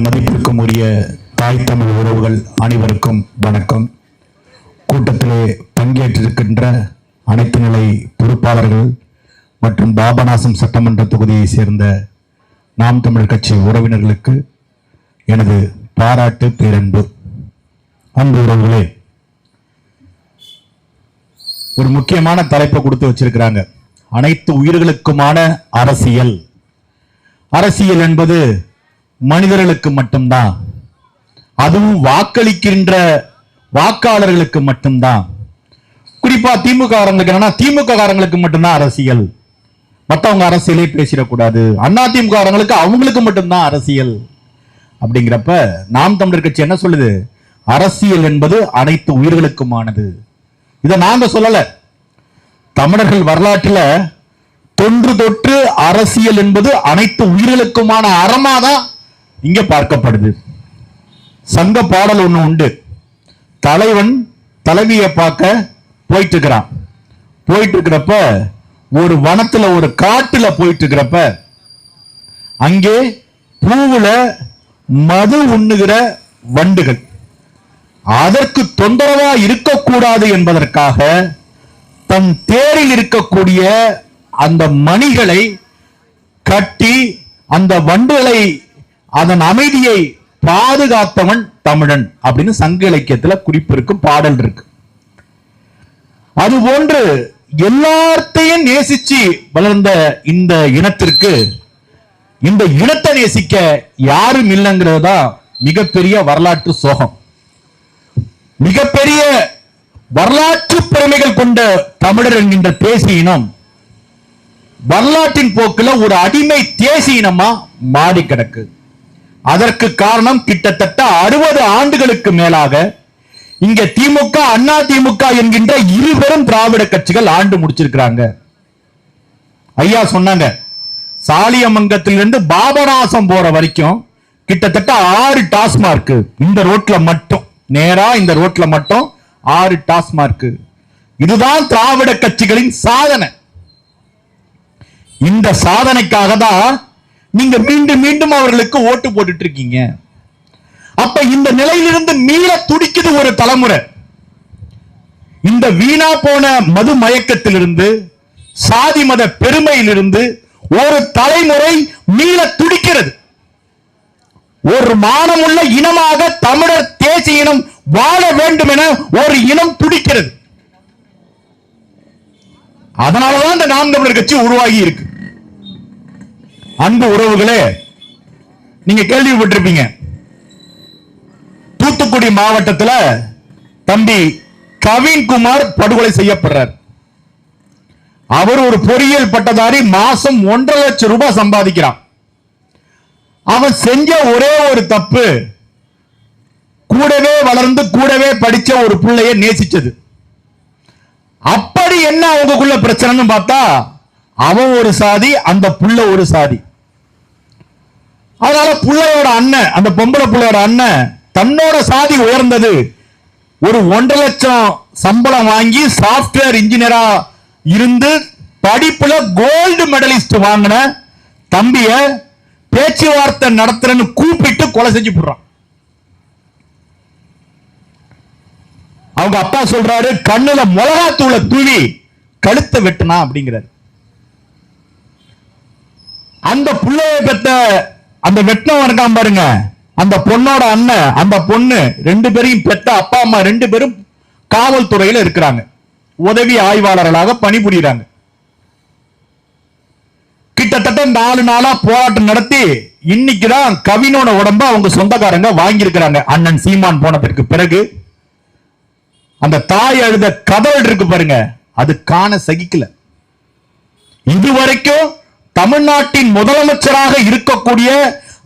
மதிப்பிற்கும் உரிய தாய் தமிழ் உறவுகள் அனைவருக்கும் வணக்கம். கூட்டத்திலே பங்கேற்றிருக்கின்ற அனைத்து நிலை பொறுப்பாளர்கள் மற்றும் பாபநாசம் சட்டமன்ற தொகுதியை சேர்ந்த நாம் தமிழ் கட்சி உறவினர்களுக்கு எனது பாராட்டு பேரன்பு. அன்பு உறவுகளே, ஒரு முக்கியமான தலைப்பை கொடுத்து வச்சிருக்கிறாங்க. அனைத்து உயிர்களுக்குமான அரசியல். அரசியல் என்பது மனிதர்களுக்கு மட்டும்தான், அதுவும் வாக்களிக்கின்ற வாக்காளர்களுக்கு மட்டும்தான். குறிப்பா திமுக காரங்களுக்கு மட்டும்தான் அரசியல், மற்றவங்க அரசியலே பேசிடக்கூடாது. அண்ணா திமுக அவங்களுக்கு மட்டும்தான் அரசியல் அப்படிங்கிறப்ப நாம் தமிழர் கட்சி என்ன சொல்லுது? அரசியல் என்பது அனைத்து உயிர்களுக்குமானது. இதை நாங்க சொல்லல, தமிழர்கள் வரலாற்றில் தொன்று தொற்று அரசியல் என்பது அனைத்து உயிர்களுக்குமான அறமாதான் இங்க பார்க்கப்படுது. சங்க பாடல் ஒண்ணு உண்டு. தலைவன் தலைவியை பார்க்க போயிட்டு இருக்கிறான். போயிட்டு இருக்கிறப்ப ஒரு வனத்துல ஒரு காட்டுல போயிட்டு இருக்கிறப்ப அங்கே பூவுல மது உண்ணுகிற வண்டுகள், அதற்கு தொந்தரவா இருக்கக்கூடாது என்பதற்காக தன் தேரில் இருக்கக்கூடிய அந்த மணிகளை கட்டி அந்த வண்டுகளை, அதன் அமைதியை பாதுகாத்தவன் தமிழன் அப்படின்னு சங்க இலக்கியத்துல குறிப்பு இருக்கு, பாடல் இருக்கு. அதுபோன்று எல்லாத்தையும் நேசிச்சு வளர்ந்த இந்த இனத்திற்கு இந்த இனத்தை நேசிக்க யாரும் இல்லைங்கிறது தான் மிகப்பெரிய வரலாற்று சோகம். மிகப்பெரிய வரலாற்று பெருமைகள் கொண்ட தமிழர் என்கின்ற தேசிய இனம் வரலாற்றின் போக்குல ஒரு அடிமை தேசிய இனமா மாறி கிடக்கு. அதற்கு காரணம் கிட்டத்தட்ட 60 ஆண்டுகளுக்கு மேலாக இங்க திமுக அண்ணா திமுக என்கின்ற இருபெரும் திராவிட கட்சிகள் ஆண்டு முடிச்சிருக்கிறாங்க. ஐயா சொன்னாங்க, சாலியமங்கத்திலிருந்து பாபநாசம் போற வரைக்கும் கிட்டத்தட்ட 6 டாஸ்மார்க் இந்த ரோட்ல மட்டும், நேரா இந்த ரோட்ல மட்டும் 6 டாஸ்மார்க். இதுதான் திராவிட கட்சிகளின் சாதனை. இந்த சாதனைக்காக தான் நீங்க மீண்டும் மீண்டும் அவர்களுக்கு ஓட்டு போட்டுட்டு இருக்கீங்க. அப்ப இந்த நிலையிலிருந்து மீள துடிக்குது ஒரு தலைமுறை. இந்த வீணா போன மது மயக்கத்திலிருந்து, சாதி மத பெருமையிலிருந்து ஒரு தலைமுறை மீள துடிக்கிறது. ஒரு மானமுள்ள இனமாக தமிழர் தேசிய இனம் வாழ வேண்டும் என ஒரு இனம் துடிக்கிறது. அதனாலதான் இந்த நாம் தமிழர் கட்சி உருவாகி இருக்கு. அன்பு உறவுகளே, நீங்க கேள்விப்பட்டிருப்பீங்க, தூத்துக்குடி மாவட்டத்தில் தம்பி கவின்குமார் படுகொலை செய்யப்படுறார். அவர் ஒரு பொறியியல் பட்டதாரி, மாசம் 1.5 லட்சம் ரூபாய் சம்பாதிக்கிறான். அவன் செஞ்ச ஒரே ஒரு தப்பு, கூடவே வளர்ந்து கூடவே படிச்ச ஒரு பிள்ளையை நேசிச்சது. அப்படி என்ன அவங்களுக்குள்ள பிரச்சனைன்னு பார்த்தா, அவன் ஒரு சாதி, அந்த புள்ள ஒரு சாதி. அதனால புள்ளையோட அண்ணன், அந்த பொம்பளை புள்ளையோட அண்ணன் தன்னோட சாதி உயர்ந்தது, ஒரு 1.5 லட்சம் சம்பளம் வாங்கி சாப்ட்வேர் இன்ஜினியரா இருந்து படிப்புல கோல்டு மெடலிஸ்ட் வாங்கின தம்பிய பேச்சுவார்த்தை நடத்துறன்னு கூப்பிட்டு கொலை செஞ்சு போடுறான். அவங்க அப்பா சொல்றாரு, கண்ணுல மிளகாத்தூளை தூவி கழுத்தை வெட்டுனா அப்படிங்கிறாரு. அந்த புள்ளைய பெற்ற அந்த வெட்டினவன் இருக்கான் பாருங்க, அந்த பொண்ணோட அண்ணன், அந்த பொண்ணு 2 பேரையும் பெற்ற அப்பா அம்மா 2 பேரும் காவல்துறையில இருக்கிறாங்க, உதவி ஆய்வாளர்களாக பணிபுரிகிறாங்க. கிட்டத்தட்ட 4 நாளா போராட்டம் நடத்தி இன்னைக்குதான் கவினோட உடம்ப அவங்க சொந்தக்காரங்க வாங்கியிருக்கிறாங்க. அண்ணன் சீமான் போனதற்கு பிறகு அந்த தாய் அழுத கதறல் இருக்கு பாருங்க, அது காண சகிக்கல. இதுவரைக்கும் தமிழ்நாட்டின் முதலமைச்சராக இருக்கக்கூடிய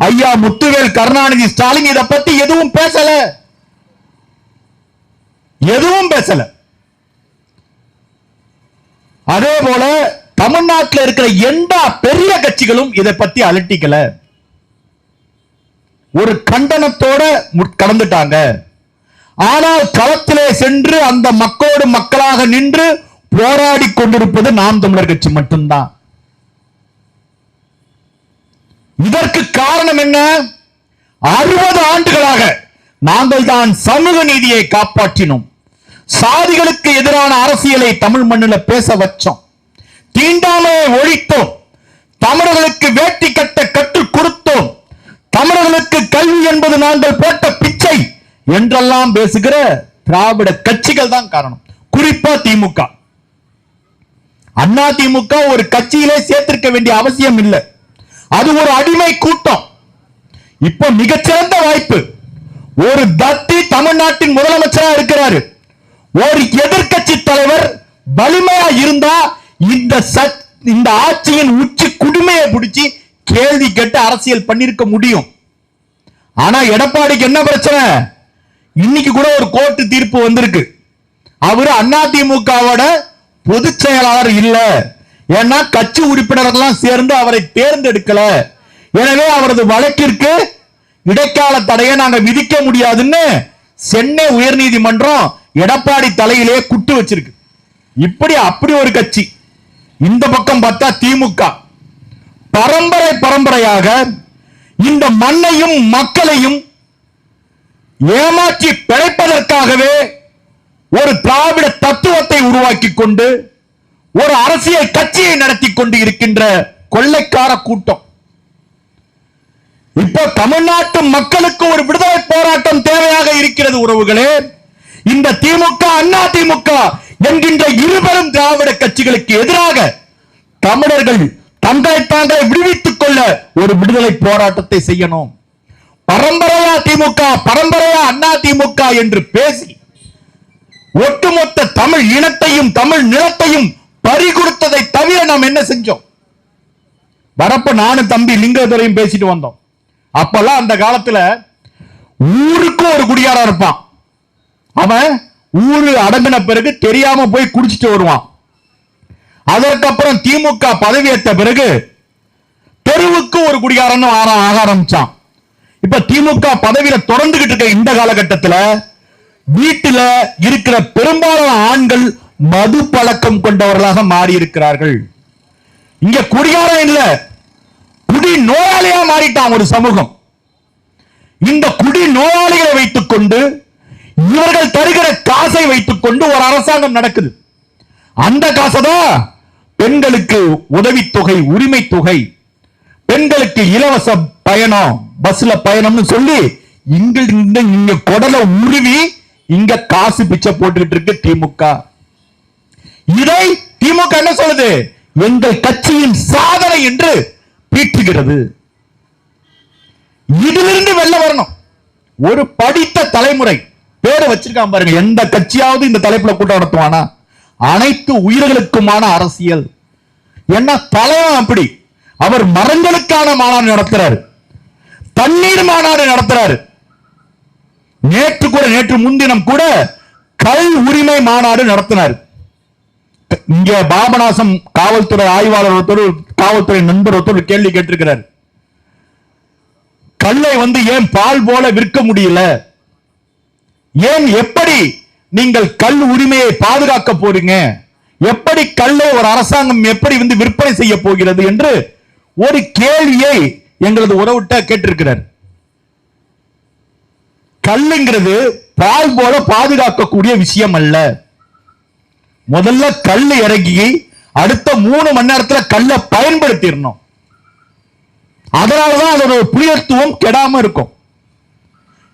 ஐயா முத்துவேல் கருணாநிதி ஸ்டாலின் இதை பத்தி எதுவும் பேசல. அதே போல தமிழ்நாட்டில் இருக்கிற எந்த பெரிய கட்சிகளும் இதை பத்தி அலட்டிக்கல. ஒரு கண்டனத்தோட கடந்துட்டாங்க. ஆனால் களத்திலே சென்று அந்த மக்களோடு மக்களாக நின்று போராடி கொண்டிருப்பது நாம் தமிழர் கட்சி மட்டும்தான். இதற்கு காரணம் என்ன? 60 ஆண்டுகளாக நாங்கள் தான் சமூக நீதியை காப்பாற்றினோம். சாதிகளுக்கு எதிரான அரசியலை தமிழ் மண்ணில் பேச வச்சோம். தீண்டாமையை ஒழித்தோம். தமிழர்களுக்கு வேட்டி கட்ட கற்றுக் கொடுத்தோம். தமிழர்களுக்கு கல்வி என்பது நாங்கள் போட்ட பிச்சை என்றெல்லாம் பேசுகிற திராவிட கட்சிகள் தான் காரணம். குறிப்பா திமுக. அண்ணா திமுக ஒரு கட்சியிலே சேர்த்திருக்க வேண்டிய அவசியம் இல்லை. அது ஒரு அடிமை கூட்டம். இப்ப மிகச்சிறந்த வாய்ப்பு. ஒரு தத்தி தமிழ்நாட்டின் முதலமைச்சரா இருக்கிறாரு. ஒரு எதிர்கட்சி தலைவர் வலிமையா இருந்தா இந்த ஆட்சியின் உச்சி குடுமையை பிடிச்சி கேள்வி கேட்டு அரசியல் பண்ணிருக்க முடியும். ஆனா எடப்பாடிக்கு என்ன பிரச்சனை? இன்னைக்கு கூட ஒரு கோர்ட்டு தீர்ப்பு வந்திருக்கு. அவரு அதிமுகவோட பொதுச் செயலாளர் இல்ல. ஏன்னா கட்சி உறுப்பினர்கள் சேர்ந்து அவரை தேர்ந்தெடுக்கல. எனவே அவரது வழக்கிற்கு இடைக்கால தடையை நாங்க விதிக்க முடியாதுன்னு சென்னை உயர்நீதிமன்றம் எடப்பாடி தலையிலே குட்டு வச்சிருக்கு. அப்படி ஒரு கட்சி. இந்த பக்கம் பார்த்தா திமுக பரம்பரையாக இந்த மண்ணையும் மக்களையும் ஏமாற்றி பிழைப்பதற்காகவே ஒரு திராவிட தத்துவத்தை உருவாக்கி கொண்டு ஒரு அரசியல் கட்சியை நடத்தி கொண்டு இருக்கின்ற கொள்ளைக்கார கூட்டம். இப்போ தமிழ்நாட்டு மக்களுக்கு ஒரு விடுதலை போராட்டம் தேவையாக இருக்கிறது உறவுகளே. இந்த திமுக அண்ணா திமுக என்கின்ற இருபெரும் திராவிட கட்சிகளுக்கு எதிராக தமிழர்கள் தங்களை தாங்களை விடுவித்துக் கொள்ள ஒரு விடுதலை போராட்டத்தை செய்யணும். பரம்பரையா திமுக, பரம்பரையா அண்ணா திமுக என்று பேசி ஒட்டுமொத்த தமிழ் இனத்தையும் தமிழ் நிலத்தையும் பறி கொடுத்ததை தவிர நாம் என்ன செஞ்சோம்? வரப்ப நானும் தம்பி லிங்கதுரையும் பேசிட்டு வந்தோம். அப்பெல்லாம் அந்த காலத்துல ஊருக்கும் ஒரு குடியாரா இருப்பான். அவன் ஊரு அடங்கின பிறகு தெரியாம போய் குடிச்சிட்டு வருவான். அதற்கப்புறம் திமுக பதவியேற்ற பிறகு தெருவுக்கு ஒரு குடிகாரன் ஆக ஆரம்பிச்சான். இப்ப திமுக பதவியில தொடர்ந்துகிட்டு இருக்க இந்த காலகட்டத்தில் வீட்டில இருக்கிற பெரும்பாலான ஆண்கள் மது பழக்கம் கொண்டவர்களாக மாறி இருக்கிறார்கள். இங்க குடிகாரம் இல்ல, குடி நோயாளியா மாறிட்டான் ஒரு சமூகம். இந்த குடி நோயாளிகளை வைத்துக் கொண்டு இவர்கள் தருகிற காசை வைத்துக் கொண்டு ஒரு அரசாங்கம் நடக்குது. அந்த காசை தான் பெண்களுக்கு உதவித்தொகை, உரிமை தொகை, பெண்களுக்கு இலவச பயணம், பஸ்ல பயணம்னு சொல்லி இங்க கொடலை உருவி இங்க காசு பிச்சை போட்டுக்கிட்டு இருக்கு திமுக. இதை திமுக என்ன சொல்லுது? எங்கள் கட்சியின் சாதனை என்று பீட்டுகிறது. இதிலிருந்து வெளில வரணும். ஒரு படித்த தலைமுறை பேரை வச்சிருக்கான் பாருங்க. எந்த கட்சியாவது இந்த தலைப்புல கூட்டம் நடத்துவானா? அனைத்து உயிர்களுக்குமான அரசியல். என்ன தலைவன் அப்படி? அவர் மரங்களுக்கான மாநாடு நடத்துறாரு, தண்ணீர் மாநாடு நடத்துறாரு. நேற்று முன்தினம் கூட கல் உரிமை மாநாடு நடத்தினார். இங்க பாபநாசம் காவல்துறை ஆய்வாளர் ஒருத்தர், காவல்துறை நண்பர் ஒருத்தர் கேள்வி கேட்டிருக்கிறார். கல்லை ஏன் பால் போல விற்க முடியல? ஏன், எப்படி நீங்கள் கல் உரிமையை பாதுகாக்க போறீங்க? எப்படி கல்லை ஒரு அரசாங்கம் எப்படி விற்பனை செய்ய போகிறது என்று ஒரு கேள்வியை எங்களது உறவுட்ட கேட்டிருக்கிறார். கல்லுங்கிறது பால் போல பாதுகாக்கக்கூடிய விஷயம் அல்ல. முதல்ல கல் இறங்கி அடுத்த 3 மணி நேரத்தில் கல்லை பயன்படுத்திடணும். அதனாலதான் அதோட புளியத்துவம் கெடாம இருக்கும்.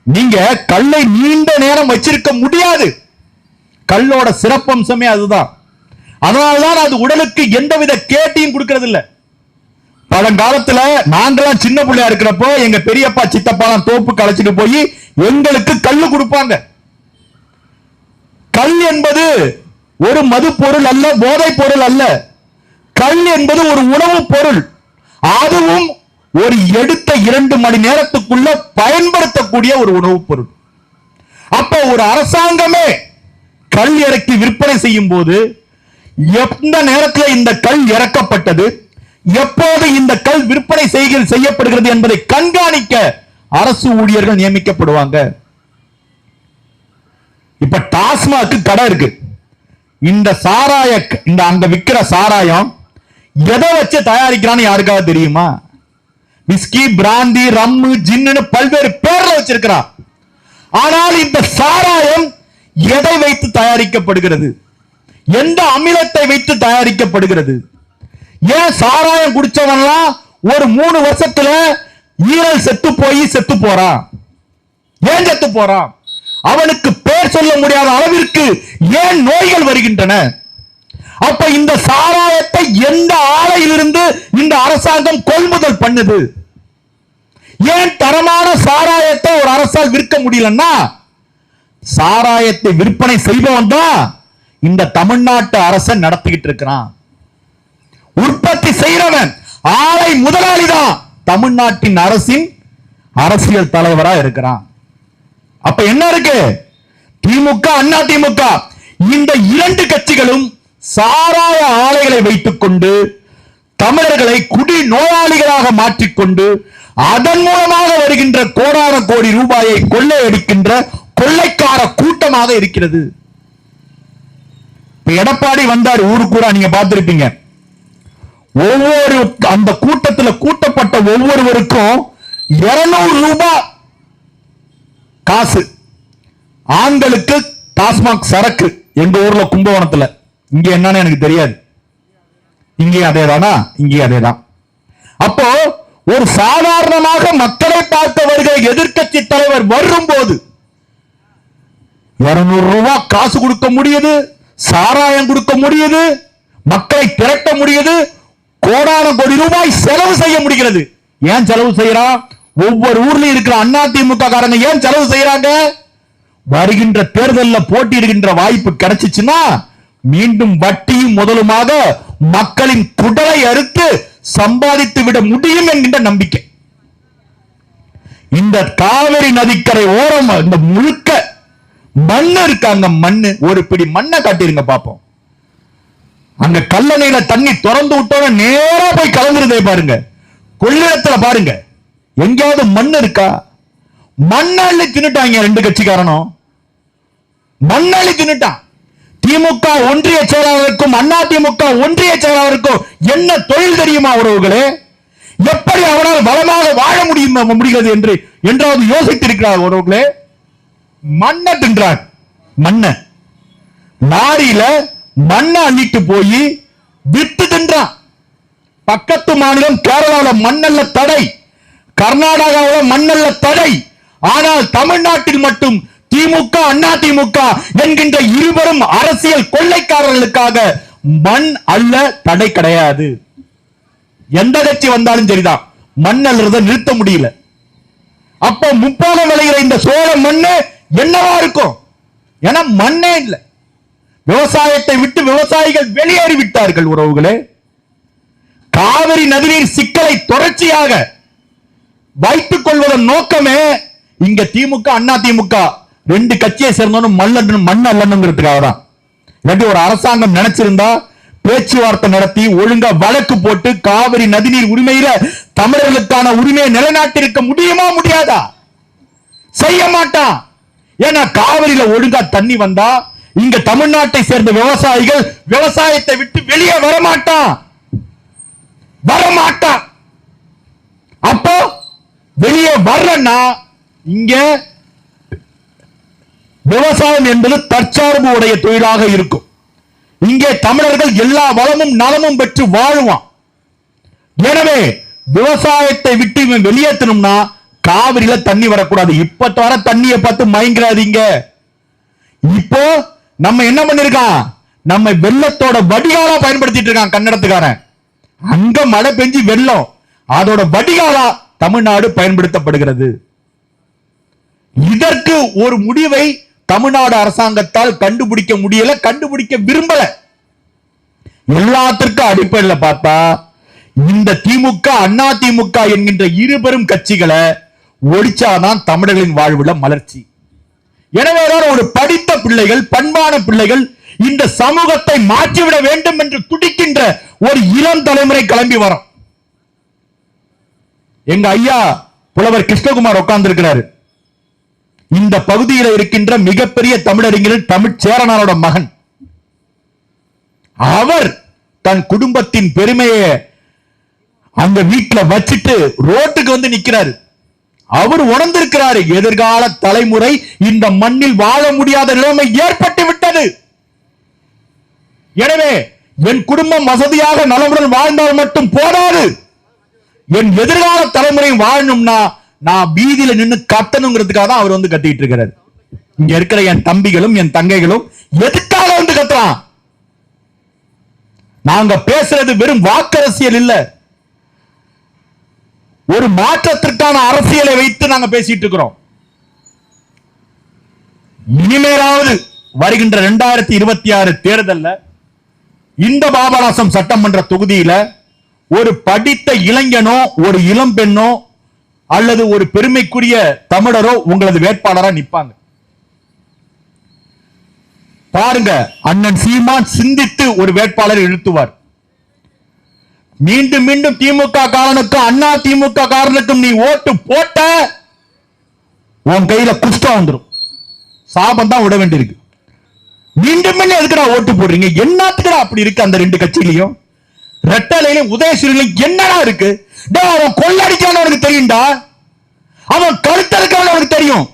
நீங்க கல்லை நீண்ட நேரம் வச்சிருக்க முடியாது. கல்லோட சிறப்பம்சமே அதுதான். அதனால்தான் அது உடலுக்கு எந்தவித கேட்டையும் கொடுக்கிறது இல்ல. பழங்காலத்துல நாங்கெல்லாம் சின்ன பிள்ளையா இருக்கிறப்போ எங்க பெரியப்பா சித்தப்பாலாம் தோப்பு களைச்சிட்டு போய் எங்களுக்கு கல்லு கொடுப்பாங்க. கல் என்பது ஒரு மது பொருள் அல்ல, போதை பொருள் அல்ல. கல் என்பது ஒரு உணவு பொருள். அதுவும் ஒரு எடுத்த 2 மணி நேரத்துக்குள்ள பயன்படுத்தக்கூடிய ஒரு உணவுப் பொருள். அப்ப ஒரு அரசாங்கமே கல் இறக்கி விற்பனை செய்யும் போது எந்த நேரத்தில் இந்த கல் இறக்கப்பட்டது, எப்போது இந்த கல் விற்பனை செய்யப்படுகிறது என்பதை கண்காணிக்க அரசு ஊழியர்கள் நியமிக்கப்படுவாங்க. இப்ப டாஸ்மாக் கடை இருக்கு. இந்த அங்க விற்கிற சாராயம் எதை வச்சு தயாரிக்கிறான்னு யாருக்காவது தெரியுமா? விஸ்கி, பிராந்தி, ரம்மு, ஜின்னு பல்வேறு பேர்ல வச்சிருக்கிறான். ஆனால் இந்த சாராயம் எதை வைத்து தயாரிக்கப்படுகிறது? எந்த அமிலத்தை வைத்து தயாரிக்கப்படுகிறது? ஏன் சாராயம் குடிச்சவன்லாம் ஒரு 3 வருஷத்துல ஈரல் செத்து போறான்? ஏன் செத்து போறான்? அவனுக்கு பேர் சொல்ல முடியாத அளவிற்கு ஏன் நோய்கள் வருகின்றன? அப்ப இந்த சாராயத்தை எந்த ஆலையிலிருந்து இந்த அரசாங்கம் கொள்முதல் பண்ணுது? ஏன் தரமான சாராயத்தை ஒரு அரசால் விற்க முடியலன்னா, சாராயத்தை விற்பனை செய்பவன் தான் இந்த தமிழ்நாட்டு அரசன் நடத்திக்கிட்டு இருக்கிறான். உற்பத்தி செய்யறவன் ஆலை முதலாளி தான் தமிழ்நாட்டின் அரசின் அரசியல் தலைவரா இருக்கிறான். அப்ப என்ன இருக்கு? திமுக, அண்ணா திமுக இந்த 2 கட்சிகளும் சாராய ஆலைகளை வைத்துக் கொண்டு தமிழர்களை குடி நோயாளிகளாக மாற்றிக்கொண்டு அதன் மூலமாக வருகின்ற கோடான கோடி ரூபாயை கொள்ளையடிக்கின்ற கொள்ளைக்கார கூட்டமாக இருக்கிறது. எடப்பாடி வந்தார் ஊருக்கு கூட, நீங்க பார்த்திருப்பீங்க. ஒவ்வொரு அந்த கூட்டத்தில் கூட்டப்பட்ட ஒவ்வொருவருக்கும் 200 ரூபாய் காசு. ஆண்களுக்கு டாஸ்மாக் சரக்கு எங்க ஊர்ல கும்பகோணத்துல. இங்க என்னன்னு எனக்கு தெரியாது. இங்கே அதேதானா? இங்கே அதேதான். அப்போ ஒரு சாதாரணமாக மக்களை பார்க்க வருகிற எதிர்க்கட்சி தலைவர் வரும்போது 200 ரூபாய் காசு கொடுக்க முடியுது, சாராயம் கொடுக்க முடியுது, மக்களை திரட்ட முடியுது, கோடான கோடி ரூபாய் செலவு செய்ய முடிகிறது. ஏன் செலவு செய்யறான்? ஒவ்வொரு ஊர்ல இருக்கிற அண்ணா திமுக காரங்க ஏன் செலவு செய்யறாங்க? வருகின்ற தேர்தலில் போட்டியிடுகின்ற வாய்ப்பு கிடைச்சிச்சுன்னா மீண்டும் வட்டியும் முதலுமாக மக்களின் குடலை அறுத்து சம்பாதித்து விட முடியும் என்கின்ற நம்பிக்கை. இந்த காவிரி நதிக்கரை ஓரம் இந்த முழுக்க மண்ணு இருக்காங்க. மண்ணு, ஒரு பிடி மண்ணை காட்டிருங்க பாப்போம். அங்க கல்லணையில தண்ணி திறந்து விட்டோட நேரா போய் கலந்துருதே பாருங்க. கொள்ளிடத்துல பாருங்க, எங்கேயாவது மண் இருக்கா? மண்ணாளி தின்னுட்டாங்க 2 கட்சிக்காரனும். மண்ணாளி தின்னுட்டான். திமுக ஒன்றிய செயலாளருக்கும் அண்ணா திமுக ஒன்றிய செயலாளருக்கும் என்ன தொழில் தெரியுமா உறவுகளே? எப்படி அவனால் வளமாக வாழ முடிகிறது என்று என்றாவது யோசித்திருக்கிறார் உறவுகளே? மண்ணை தின்றார். மண்ண லாரியில மண்ணை அள்ளிட்டு போய் வித்து தின்றான். பக்கத்து மாநிலம் கேரளாவில் மண்ணல்ல தடை, கர்நாடகாவில் மண்ணல்ல தடை. ஆனால் தமிழ்நாட்டில் மட்டும் திமுக, அண்ணா திமுக என்கின்ற இருவரும் அரசியல் கொள்ளைக்காரர்களுக்காக மண் அல்ல தடை கிடையாது. எந்த கட்சி வந்தாலும் சரிதான், மண் அள்ளுறத நிறுத்த முடியல. அப்போ முப்பாக விளைகிற இந்த சோழ மண்ணு என்னவா இருக்கும்? ஏன்னா மண்ணே இல்லை. விவசாயத்தை விட்டு விவசாயிகள் வெளியேறி விட்டார்கள் உறவுகளே. காவிரி நதிநீர் சிக்கலை தொடர்ச்சியாக வைத்துக் கொள்வதன் நோக்கமே இங்க திமுக, அண்ணா திமுக 2 கட்சியை சேர்ந்தவனும் மண் அல்லணுங்கிறதுக்காக தான். இல்லாட்டி ஒரு அரசாங்கம் நினைச்சிருந்தா பேச்சுவார்த்தை நடத்தி ஒழுங்கா வழக்கு போட்டு காவிரி நதிநீர் உரிமையில தமிழர்களுக்கான உரிமையை நிலைநாட்டிருக்க முடியுமா? முடியாதா? செய்ய மாட்டான். ஏன்னா காவிரியில ஒழுங்கா தண்ணி வந்தா இங்க தமிழ்நாட்டை சேர்ந்த விவசாயிகள் விவசாயத்தை விட்டு வெளியே வரமாட்டான். அப்போ வெளியே வர்றன்னா இங்க விவசாயம் என்பது தற்சார்பு உடைய தொழிலாக இருக்கும். இங்கே தமிழர்கள் எல்லா வளமும் நலமும் பெற்று வாழுவான். எனவே விவசாயத்தை விட்டு இவன் வெளியேற்றணும்னா காவிரியில தண்ணி வரக்கூடாது. இப்ப வர தண்ணியை பார்த்து மயங்கிறாதீங்க. இப்போ நம்ம என்ன பண்ணிருக்கான்? நம்ம வெள்ளத்தோட வடிகாலா பயன்படுத்திட்டு இருக்கான் கன்னடத்துக்காரன். அங்க மழை பெஞ்சு வெள்ளம், அதோட வடிகாலா தமிழ்நாடு பயன்படுத்தப்படுகிறது. இதற்கு ஒரு முடிவை தமிழ்நாடு அரசாங்கத்தால் கண்டுபிடிக்க முடியல, கண்டுபிடிக்க விரும்பல. எல்லாத்திற்கும் அடிப்படையில் பார்த்தா இந்த திமுக, அண்ணா திமுக என்கின்ற இருபெரும் கட்சிகளை ஒழிச்சாதான் தமிழர்களின் வாழ்வுல மலர்ச்சி. எனவே ஒரு படித்த பிள்ளைகள், பண்பான பிள்ளைகள் இந்த சமூகத்தை மாற்றிவிட வேண்டும் என்று துடிக்கின்ற ஒரு இளம் தலைமுறை கிளம்பி வரும். எங்க ஐயா புலவர் கிருஷ்ணகுமார் உட்கார்ந்து இருக்கிறாரு. இந்த பகுதியில் இருக்கின்ற மிகப்பெரிய தமிழறிஞர் தமிழ் சேரனாரோட மகன். அவர் தன் குடும்பத்தின் பெருமையை அங்க வீட்டுல வச்சிட்டு ரோட்டுக்கு வந்து நிக்கிறாரு. அவர் உணர்ந்திருக்கிறாரு, எதிர்கால தலைமுறை இந்த மண்ணில் வாழ முடியாத நிலைமை ஏற்பட்டு விட்டது. எனவே என் குடும்பம் வசதியாக நலமுடன் வாழ்ந்தால் மட்டும் போதாது, என் எதிர்கால தலைமுறை வாழணும்னா நான் வீதியில நின்று கத்தணுங்கிறதுக்காக தான் அவர் வந்து கத்திட்டு இருக்கிறார். இங்க இருக்கிற என் தம்பிகளும் என் தங்கைகளும் எதுக்காக வந்து கத்துறான்? நாங்க பேசுறது வெறும் வாக்கரசியல் இல்ல, ஒரு மாற்றத்திற்கான அரசியலை வைத்து நாங்க பேசிட்டு இருக்கிறோம். இனிமேலாவது வருகின்ற 2026 தேர்தல்ல இந்த பாபநாசம் சட்டமன்ற தொகுதியில ஒரு படித்த இளைஞனோ ஒரு இளம் பெண்ணோ அல்லது ஒரு பெருமைக்குரிய தமிழரோ உங்களது வேட்பாளரா நிப்பாங்க. பாருங்க, அண்ணன் சீமான் சிந்தித்து ஒரு வேட்பாளரை இழுத்துவார். மீண்டும் மீண்டும் திமுக காரனுக்கும் அண்ணா திமுக காரனுக்கும் நீ ஓட்டு போட்ட உன் கையில குஷ்டம் வந்துடும், சாபம் தான் விட வேண்டியிருக்கு. மீண்டும் மீண்டும் எதுக்குடா ஓட்டு போடுறீங்க? என்னத்துக்குடா அப்படி இருக்கு அந்த ரெண்டு கட்சியிலையும்? ரெட்டலையிலும் உதயசூரிலும் என்னடா இருக்கு? அவன் கொள்ளடிக்கான அவனுக்கு தெரியும்டா, அவன் கருத்தருக்கான அவனுக்கு தெரியும்.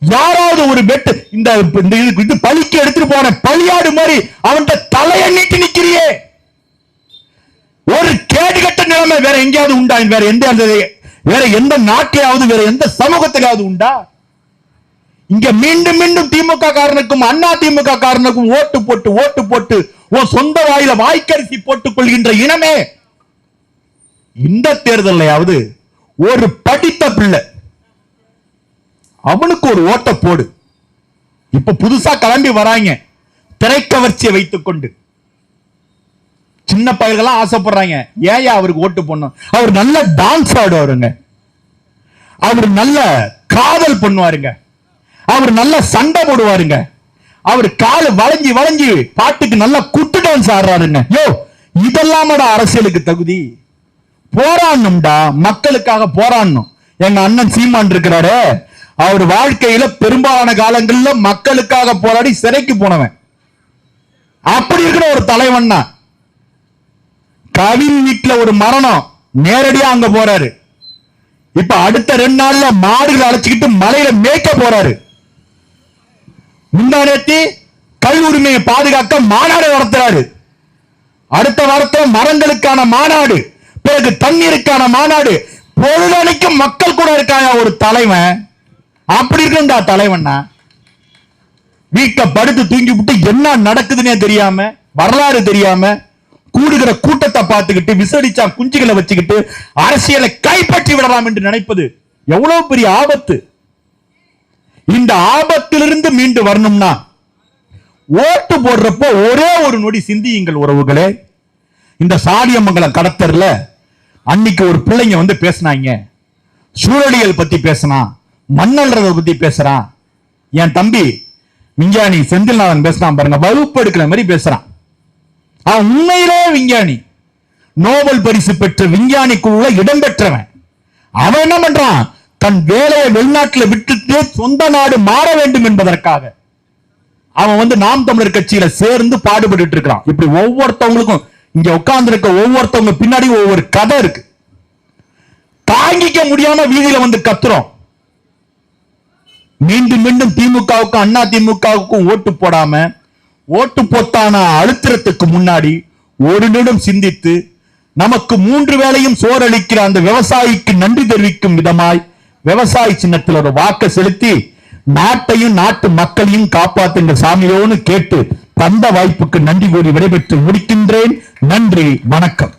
யாராவது ஒரு பெட்டு இந்த பலிக்கு எடுத்துட்டு போன பலியாடு மாதிரி அவன் தலையை நீட்டி நிக்கிறியே, ஒரு கேடுகட்ட நிலைமை வேற எங்கேயாவது உண்டா? வேற எந்த நாட்டிலாவது வேற எந்த சமூகத்திலாவது உண்டா? இங்க மீண்டும் மீண்டும் திமுக காரனுக்கும் அண்ணா திமுக காரனுக்கும் ஓட்டு போட்டு உன் சொந்த வாயில வாய்க்கரிசி போட்டுக் கொள்கின்ற இனமே, இந்த தேர்தலையாவது ஒரு படித்த பிள்ளை அவனுக்கு ஒரு ஓட்ட போடு. இப்ப புதுசா கிளம்பி வராங்க திரைக்கவர்ச்சியை வைத்துக் கொண்டு. சின்ன பையன்கள் ஆசைப்படுறாங்க, ஏன் அவருக்கு ஓட்டு போடணும்? அவர் நல்ல டான்ஸ் ஆடுவாருங்க, அவர் நல்ல காதல் பண்ணுவாருங்க, அவர் நல்ல சண்டை போடுவாருங்க, அவர் கால் வளைஞ்சி வளைஞ்சி பாட்டுக்கு நல்ல குத்து டான்ஸ் ஆடுறாருங்க. யோ, இதெல்லாம் அரசியலுக்கு தகுதி? போராடணும்டா, மக்களுக்காக போராடணும். எங்க அண்ணன் சீமான் இருக்கிறாரு, அவர் வாழ்க்கையில பெரும்பாலான காலங்கள்ல மக்களுக்காக போராடி சிறைக்கு போனவன். அப்படி இருக்கிற ஒரு தலைவன் தான். கவின் வீட்டுல ஒரு மரணம், நேரடியா அங்க போறாரு. இப்ப அடுத்த 2 நாள்ல மாடுகளை அழைச்சிக்கிட்டு மலையில மேய்க்க போறாரு. முந்தானேத்தி கல் உரிமையை பாதுகாக்க மாநாடு நடத்துறாரு. அடுத்த வாரத்தில் மரங்களுக்கான மாநாடு, பிறகு தண்ணீருக்கான மாநாடு. பொழுதனைக்கும் மக்கள் கூட இருக்காங்க ஒரு தலைவன். அப்படி இருக்குண்டா தலைவன். வீட்டை படுத்து தூங்கி விட்டு என்ன நடக்குதுன்னே தெரியாம, வரலாறு தெரியாம, கூடுகிற கூட்டத்தை பார்த்துக்கிட்டு விசடிச்சா குஞ்சுகளை வச்சுக்கிட்டு அரசியலை கைப்பற்றி விடலாம் என்று நினைப்பது எவ்வளவு பெரிய ஆபத்து. இந்த ஆபத்திலிருந்து மீண்டு வரணும்னா ஓட்டு போடுறப்போ ஒரே ஒரு நொடி சிந்தியுங்கள் உறவுகளே. இந்த சாலியமங்கலம் கடத்தர்ல அன்னைக்கு ஒரு பிள்ளைங்க வந்து பேசினாங்க, சூழலியல் பத்தி பேசினா, மண்ணல்றத பத்தி பேசுறான். என் தம்பி விஞ்ஞானி செந்தில்நாதன் பேசுறான் பாருங்க, வகுப்பு எடுக்கிற மாதிரி பேசுறான். அவன் உண்மையிலே விஞ்ஞானி, நோபல் பரிசு பெற்ற விஞ்ஞானிக்குள்ள இடம்பெற்றவன். அவன் என்ன பண்றான்? தன் வேலையை வெளிநாட்டில் விட்டுட்டு சொந்த நாடு மாற வேண்டும் என்பதற்காக அவன் வந்து நாம் தமிழர் கட்சியில சேர்ந்து பாடுபட்டு இருக்கிறான். இப்படி ஒவ்வொருத்தவங்களுக்கும் இங்க உட்கார்ந்து இருக்க ஒவ்வொருத்தவங்க பின்னாடி ஒவ்வொரு கதை இருக்கு. தாங்கிக்க முடியாம வீதியில வந்து கத்துறோம். மீண்டும் மீண்டும் திமுகவுக்கும் அண்ணா திமுகவுக்கும் ஓட்டு போடாம, ஓட்டு போட்டான அழுத்தத்துக்கு முன்னாடி ஒரு நிமிடம் சிந்தித்து நமக்கு 3 வேளையும் சோறளிக்கிற அந்த விவசாயிக்கு நன்றி தெரிவிக்கும் விதமாய் விவசாய சின்னத்தில் ஒரு வாக்கு செலுத்தி நாட்டையும் நாட்டு மக்களையும் காப்பாற்றுங்க சாமியோன்னு கேட்டு தந்த வாய்ப்புக்கு நன்றி கூறி விடைபெற்று முடிக்கின்றேன். நன்றி, வணக்கம்.